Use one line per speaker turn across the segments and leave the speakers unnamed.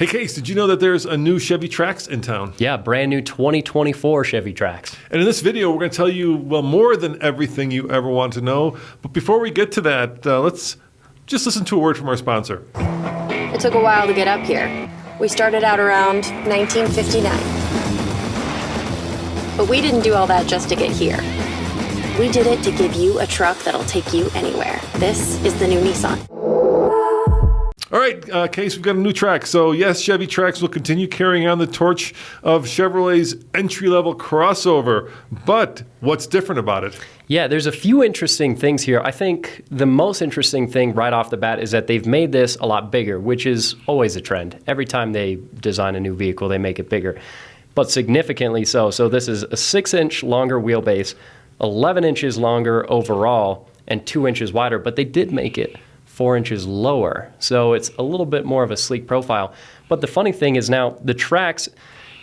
Hey, Case, did you know that there's a new Chevy Trax in town?
Yeah, brand new 2024 Chevy Trax.
And in this video, we're going to tell you, well, more than everything you ever want to know. But before we get to that, let's just listen to a word from our sponsor.
It took a while to get up here. We started out around 1959. But we didn't do all that just to get here. We did it to give you a truck that'll take you anywhere. This is the new Nissan.
All right, Case, we've got a new Trax. So yes, Chevy Trax will continue carrying on the torch of Chevrolet's entry-level crossover. But what's different about it?
Yeah, there's a few interesting things here. I think the most interesting thing right off the bat is that they've made this a lot bigger, which is always a trend. Every time they design a new vehicle, they make it bigger, but significantly so. So this is a 6-inch longer wheelbase, 11 inches longer overall, and 2 inches wider, but they did make it 4 inches lower. So it's a little bit more of a sleek profile. But the funny thing is now the Trax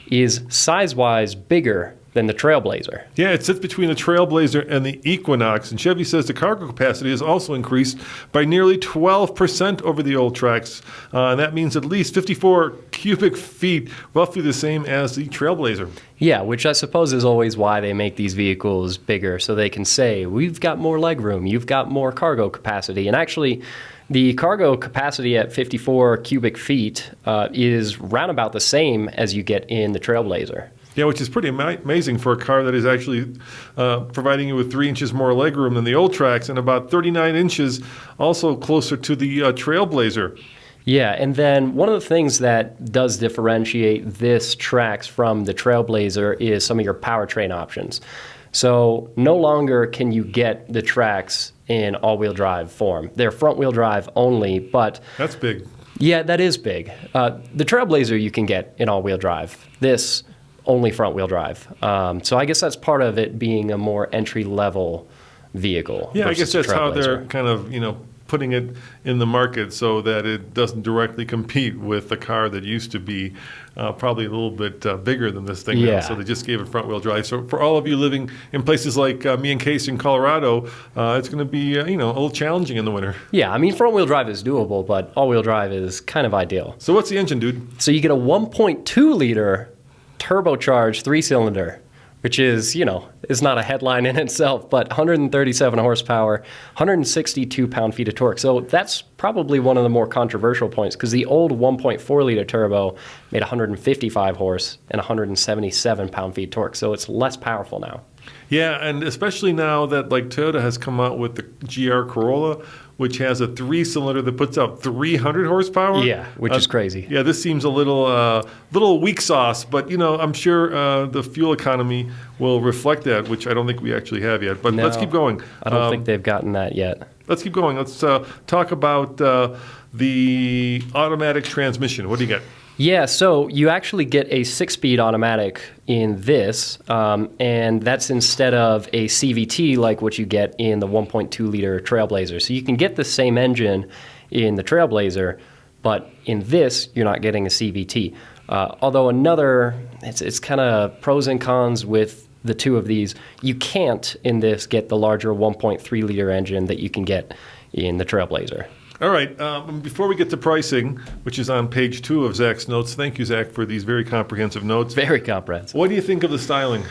is size-wise bigger than the Trailblazer.
Yeah, it sits between the Trailblazer and the Equinox, and Chevy says the cargo capacity has also increased by nearly 12% over the old Trax, and that means at least 54 cubic feet, roughly the same as the Trailblazer.
Yeah, which I suppose is always why they make these vehicles bigger, so they can say, we've got more legroom, you've got more cargo capacity. And actually, the cargo capacity at 54 cubic feet is round about the same as you get in the Trailblazer.
Yeah, which is pretty amazing for a car that is actually providing you with 3 inches more legroom than the old Trax and about 39 inches also closer to the Trailblazer.
Yeah, and then one of the things that does differentiate this Trax from the Trailblazer is some of your powertrain options. So no longer can you get the Trax in all-wheel drive form. They're front-wheel drive only, but...
That's big.
Yeah, that is big. The Trailblazer you can get in all-wheel drive. This, only front-wheel drive. So I guess that's part of it being a more entry-level vehicle.
Yeah, I guess that's how they're kind of, putting it in the market so that it doesn't directly compete with the car that used to be probably a little bit bigger than this thing now. So they just gave it front-wheel drive. So for all of you living in places like me and Case in Colorado, it's going to be a little challenging in the winter.
Yeah, I mean, front-wheel drive is doable, but all-wheel drive is kind of ideal.
So what's the engine, dude?
So you get a 1.2-liter turbocharged 3-cylinder, which is, is not a headline in itself, but 137 horsepower, 162 pound-feet of torque. So that's probably one of the more controversial points because the old 1.4-liter turbo made 155 horse and 177 pound-feet torque. So it's less powerful now.
Yeah, and especially now that Toyota has come out with the GR Corolla, which has a 3-cylinder that puts out 300 horsepower.
Yeah, which is crazy.
Yeah, this seems a little weak sauce, but I'm sure the fuel economy will reflect that, which I don't think we actually have yet. But let's keep going.
I don't think they've gotten that yet.
Let's keep going. Let's talk about the automatic transmission. What do you get?
Yeah, so you actually get a 6-speed automatic in this, and that's instead of a CVT like what you get in the 1.2-liter Trailblazer. So you can get the same engine in the Trailblazer, but in this, you're not getting a CVT. Although it's kind of pros and cons with the two of these. You can't, in this, get the larger 1.3-liter engine that you can get in the Trailblazer.
All right. Before we get to pricing, which is on page 2 of Zach's notes, thank you, Zach, for these very comprehensive notes.
Very comprehensive.
What do you think of the styling?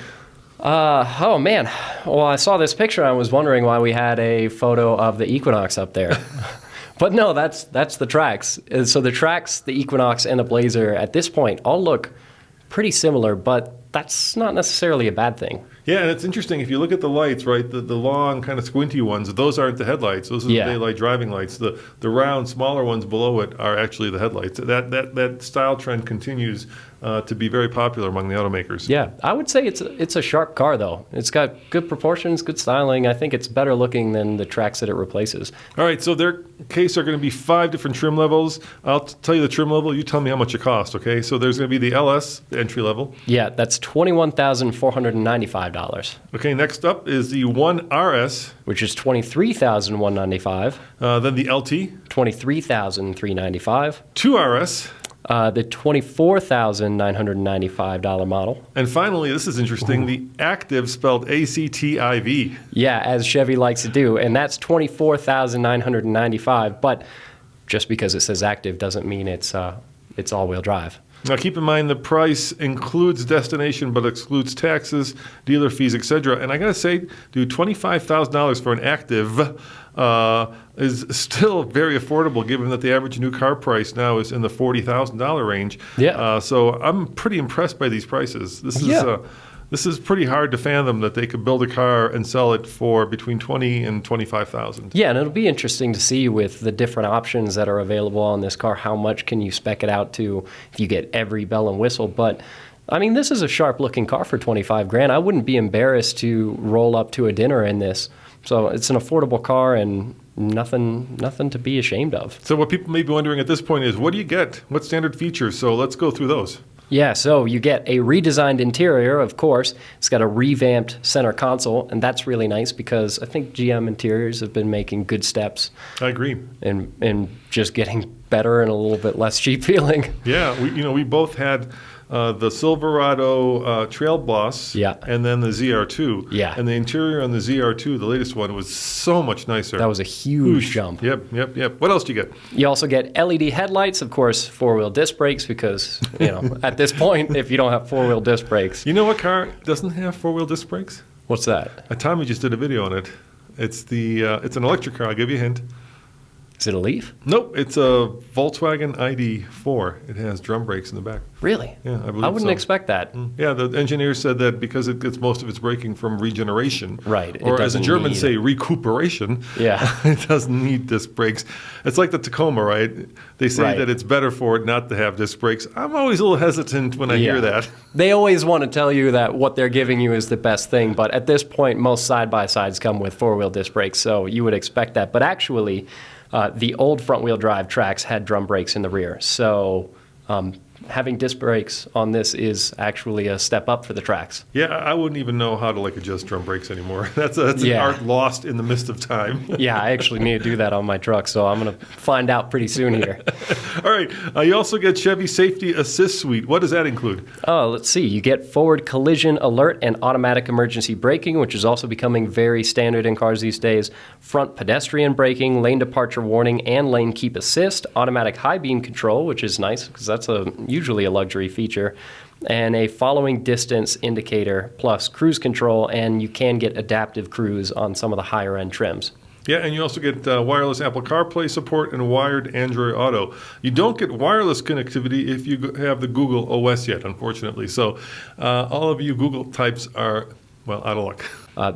Oh, man. Well, I saw this picture. I was wondering why we had a photo of the Equinox up there. But no, that's the Trax. So the Trax, the Equinox, and the Blazer at this point all look pretty similar, but that's not necessarily a bad thing.
Yeah, and it's interesting. If you look at the lights, right, the long kind of squinty ones, those aren't the headlights. Those are the daylight driving lights. The round, smaller ones below it are actually the headlights. That style trend continues to be very popular among the automakers.
Yeah, I would say it's a sharp car, though. It's got good proportions, good styling. I think it's better looking than the Trax that it replaces.
All right, so their case are going to be 5 different trim levels. I'll tell you the trim level. You tell me how much it costs, okay? So there's going to be the LS, the entry level.
Yeah, that's $21,495.
Okay, next up is the 1RS,
which is $23,195.
Then the LT,
$23,395.
2RS,
the $24,995 model.
And finally, this is interesting, the Active, spelled ACTIV.
Yeah, as Chevy likes to do, and that's $24,995. But just because it says Active doesn't mean it's it's all-wheel drive.
Now, keep in mind the price includes destination but excludes taxes, dealer fees, etc. And I got to say, dude, $25,000 for an Active is still very affordable, given that the average new car price now is in the $40,000 range.
Yeah.
So I'm pretty impressed by these prices. This is pretty hard to fathom that they could build a car and sell it for between $20,000 and $25,000.
Yeah, and it'll be interesting to see with the different options that are available on this car, how much can you spec it out to if you get every bell and whistle. But I mean, this is a sharp-looking car for $25,000. I wouldn't be embarrassed to roll up to a dinner in this. So it's an affordable car and nothing to be ashamed of.
So what people may be wondering at this point is, what do you get? What standard features? So let's go through those.
Yeah, so you get a redesigned interior, of course. It's got a revamped center console, and that's really nice because I think GM Interiors have been making good steps.
I agree.
And just getting better and a little bit less cheap feeling.
Yeah, we both had the Silverado Trailblazer and then the ZR2.
Yeah.
And the interior on the ZR2, the latest one, was so much nicer.
That was a huge jump.
Yep. What else do you get?
You also get LED headlights, of course, four-wheel disc brakes because, at this point, if you don't have four-wheel disc brakes.
You know what car doesn't have four-wheel disc brakes?
What's that?
Tommy just did a video on it. It's it's an electric car. I'll give you a hint.
Is it a Leaf?
Nope, it's a Volkswagen ID4. It has drum brakes in the back.
Really?
Yeah, I believe
I wouldn't
so.
expect that.
Yeah, the engineer said that because it gets most of its braking from regeneration.
Right.
Or as the Germans say, recuperation.
Yeah.
It doesn't need disc brakes. It's like the Tacoma, right? They say that it's better for it not to have disc brakes. I'm always a little hesitant when I hear that.
They always want to tell you that what they're giving you is the best thing, but at this point, most side-by-sides come with four-wheel disc brakes, so you would expect that. But actually, the old front-wheel drive Trax had drum brakes in the rear, so having disc brakes on this is actually a step up for the Trax.
Yeah, I wouldn't even know how to adjust drum brakes anymore. That's an art lost in the mist of time.
Yeah, I actually need to do that on my truck, so I'm going to find out pretty soon here.
All right, you also get Chevy Safety Assist Suite. What does that include?
Oh, let's see. You get forward collision alert and automatic emergency braking, which is also becoming very standard in cars these days. Front pedestrian braking, lane departure warning, and lane keep assist. Automatic high beam control, which is nice because that's usually a luxury feature. And a following distance indicator plus cruise control, and you can get adaptive cruise on some of the higher end trims.
Yeah, and you also get wireless Apple CarPlay support and wired Android Auto. You don't get wireless connectivity if you have the Google OS yet, unfortunately. So all of you Google types are, out of luck.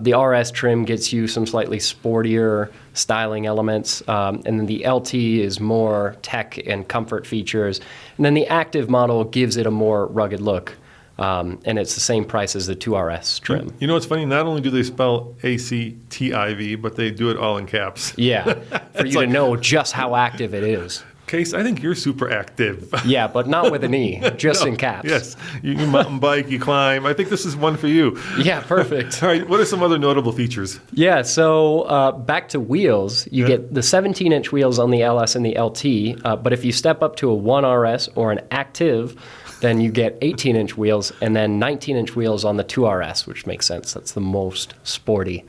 The RS trim gets you some slightly sportier styling elements, and then the LT is more tech and comfort features. And then the Active model gives it a more rugged look. And it's the same price as the 2RS trim.
You know what's funny? Not only do they spell ACTIV, but they do it all in caps.
Yeah, for you to know just how active it is.
Case, I think you're super active.
Yeah, but not with an E, just in caps.
Yes, you mountain bike, you climb. I think this is one for you.
Yeah, perfect.
All right, what are some other notable features?
Yeah, so back to wheels, you get the 17-inch wheels on the LS and the LT, but if you step up to a 1RS or an Active, then you get 18-inch wheels and then 19-inch wheels on the 2RS, which makes sense. That's the most sporty.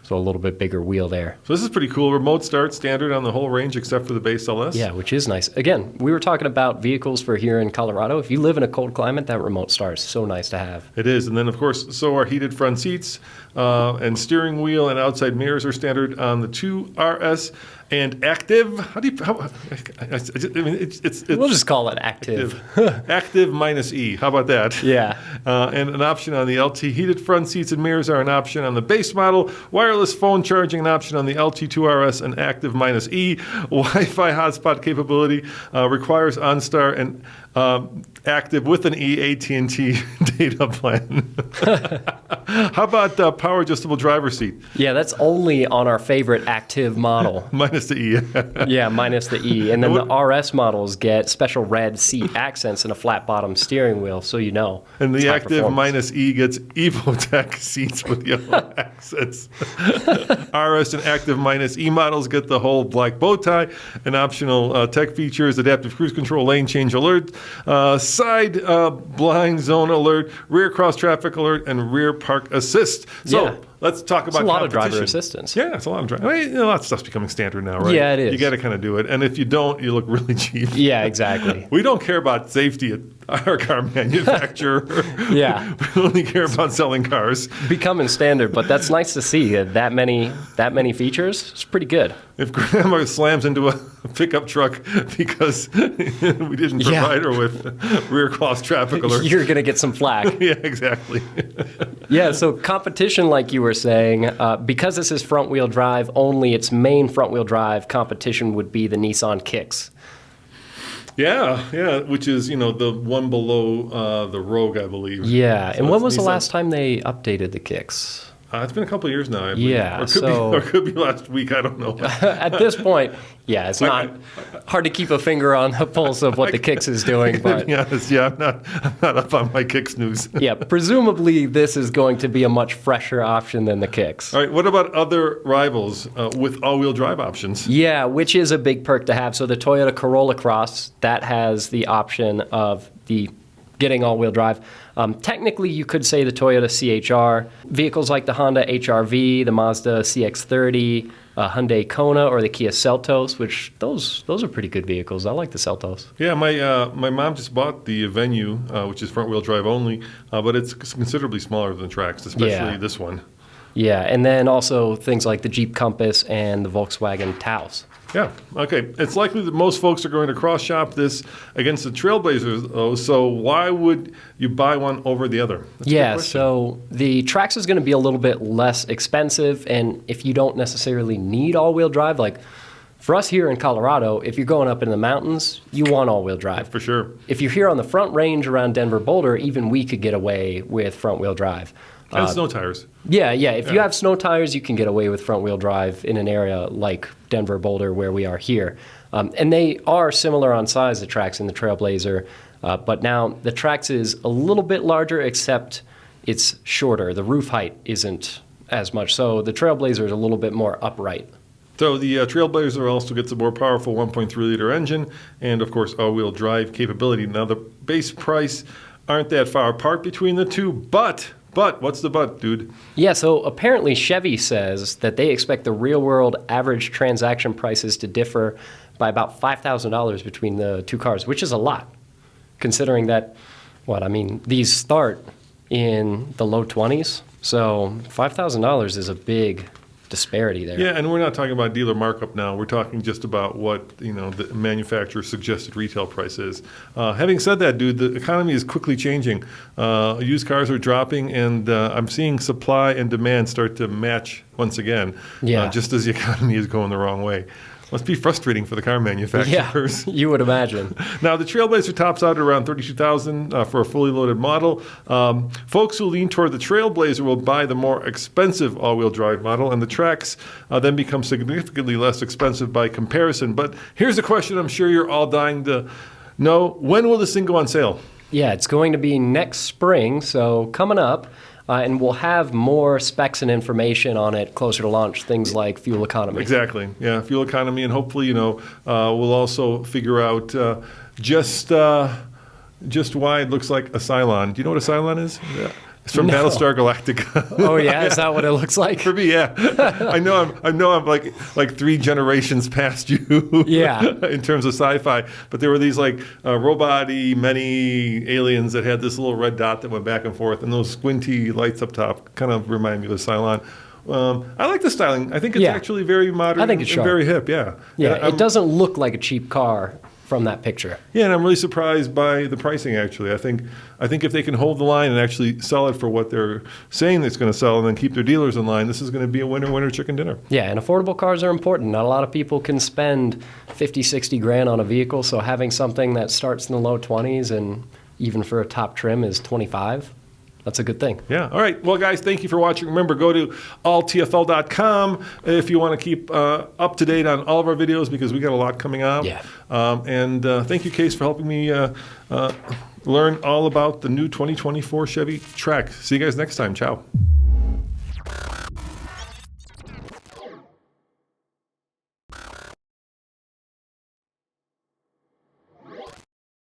So a little bit bigger wheel there.
So this is pretty cool. Remote start standard on the whole range except for the base LS.
Yeah, which is nice. Again, we were talking about vehicles for here in Colorado. If you live in a cold climate, that remote start is so nice to have.
It is. And then, of course, so are heated front seats and steering wheel and outside mirrors are standard on the 2RS. And Active, I mean, it's
we'll just call it Active.
Active minus E. How about that?
Yeah.
And an option on the LT. Heated front seats and mirrors are an option on the base model. Wireless phone charging an option on the LT2RS and Active minus E. Wi-Fi hotspot capability requires OnStar and Active with an E AT&T data plan. How about power adjustable driver seat?
Yeah, that's only on our favorite Active model.
Minus the E.
Yeah, minus the E. And then the RS models get special red seat accents and a flat bottom steering wheel, so you know.
And the Active minus E gets EvoTech seats with yellow accents. RS and Active minus E models get the whole black bow tie and optional tech features, adaptive cruise control, lane change alert, side blind zone alert, rear cross traffic alert, and rear park assist. So let's talk about
a lot of driver
competition.
assistance.
Yeah, it's a lot of driver. I mean, a lot of stuff's becoming standard now, right?
Yeah, it is.
You got to kind of do it. And if you don't, you look really cheap.
Yeah, exactly.
We don't care about safety at our car manufacturer.
Yeah.
We only care about selling cars.
Becoming standard, but that's nice to see that many features. It's pretty good.
If grandma slams into a pickup truck because we didn't provide her with rear cross traffic alerts,
You're going to get some flack.
yeah, exactly.
Yeah, so competition, like you were saying, because this is front-wheel drive only, its main front-wheel drive competition would be the Nissan Kicks.
Yeah, which is, the one below the Rogue, I believe.
Yeah,
So
and when
it's
was the
Nissan.
last time they updated the Kicks?
It's been a couple of years now, I believe.
Yeah,
or could be last week, I don't know.
At this point, yeah, it's not hard to keep a finger on the pulse of what the Kicks is doing.
To
But
be honest, yeah, I'm not up on my Kicks news.
yeah, presumably this is going to be a much fresher option than the Kicks.
All right, what about other rivals with all-wheel drive options?
Yeah, which is a big perk to have. So the Toyota Corolla Cross, that has the option of the getting all-wheel drive. Technically, you could say the Toyota CHR. Vehicles like the Honda HR-V, the Mazda CX-30, Hyundai Kona, or the Kia Seltos, which those are pretty good vehicles. I like the Seltos.
Yeah, my mom just bought the Venue, which is front-wheel drive only, but it's considerably smaller than the Trax, especially this one.
Yeah, and then also things like the Jeep Compass and the Volkswagen Taos.
Yeah, okay. It's likely that most folks are going to cross-shop this against the Trailblazers, though, so why would you buy one over the other? That's a good question.
So the Trax is going to be a little bit less expensive, and if you don't necessarily need all-wheel drive, like for us here in Colorado, if you're going up in the mountains, you want all-wheel drive.
For sure.
If you're here on the Front Range around Denver, Boulder, even we could get away with front-wheel drive.
And snow tires.
Yeah. If you have snow tires, you can get away with front-wheel drive in an area like Denver, Boulder, where we are here. And they are similar on size, the Trax and the Trailblazer. But now the Trax is a little bit larger, except it's shorter. The roof height isn't as much. So the Trailblazer is a little bit more upright.
So the Trailblazer also gets a more powerful 1.3-liter engine and, of course, all-wheel drive capability. Now, the base price aren't that far apart between the two, but what's the but, dude?
Yeah, so apparently Chevy says that they expect the real-world average transaction prices to differ by about $5,000 between the two cars, which is a lot, considering that, these start in the low 20s. So $5,000 is a big disparity there.
Yeah, and we're not talking about dealer markup now. We're talking just about what the manufacturer's suggested retail price is. Having said that, dude, the economy is quickly changing. Used cars are dropping, and I'm seeing supply and demand start to match once again.
Yeah.
Just as the economy is going the wrong way. Must be frustrating for the car manufacturers.
Yeah, you would imagine.
Now, the Trailblazer tops out at around $32,000 for a fully loaded model. Folks who lean toward the Trailblazer will buy the more expensive all-wheel drive model, and the Trax then become significantly less expensive by comparison. But here's a question I'm sure you're all dying to know. When will this thing go on sale?
Yeah, it's going to be next spring, so coming up. And we'll have more specs and information on it closer to launch, things like fuel economy.
Exactly. Yeah, fuel economy, and hopefully, we'll also figure out just why it looks like a Cylon. Do you know what a Cylon is? Yeah. It's from Battlestar Galactica.
Oh yeah, is that what it looks like?
For me, yeah. I know I'm like 3 generations past you.
Yeah.
In terms of sci-fi, but there were these robot-y many aliens that had this little red dot that went back and forth, and those squinty lights up top kind of remind me of a Cylon. I like the styling. I think it's actually very modern.
I think it's
and
sharp.
Very hip. Yeah.
Yeah, it doesn't look like a cheap car from that picture.
Yeah, and I'm really surprised by the pricing, actually. I think if they can hold the line and actually sell it for what they're saying it's going to sell and then keep their dealers in line, this is going to be a winner chicken dinner.
Yeah, and affordable cars are important. Not a lot of people can spend 50, 60 grand on a vehicle, so having something that starts in the low 20s and even for a top trim is 25, that's a good thing.
Yeah. All right. Well, guys, thank you for watching. Remember, go to alltfl.com if you want to keep up to date on all of our videos because we got a lot coming out.
Yeah.
And thank you, Case, for helping me learn all about the new 2024 Chevy Trax. See you guys next time. Ciao.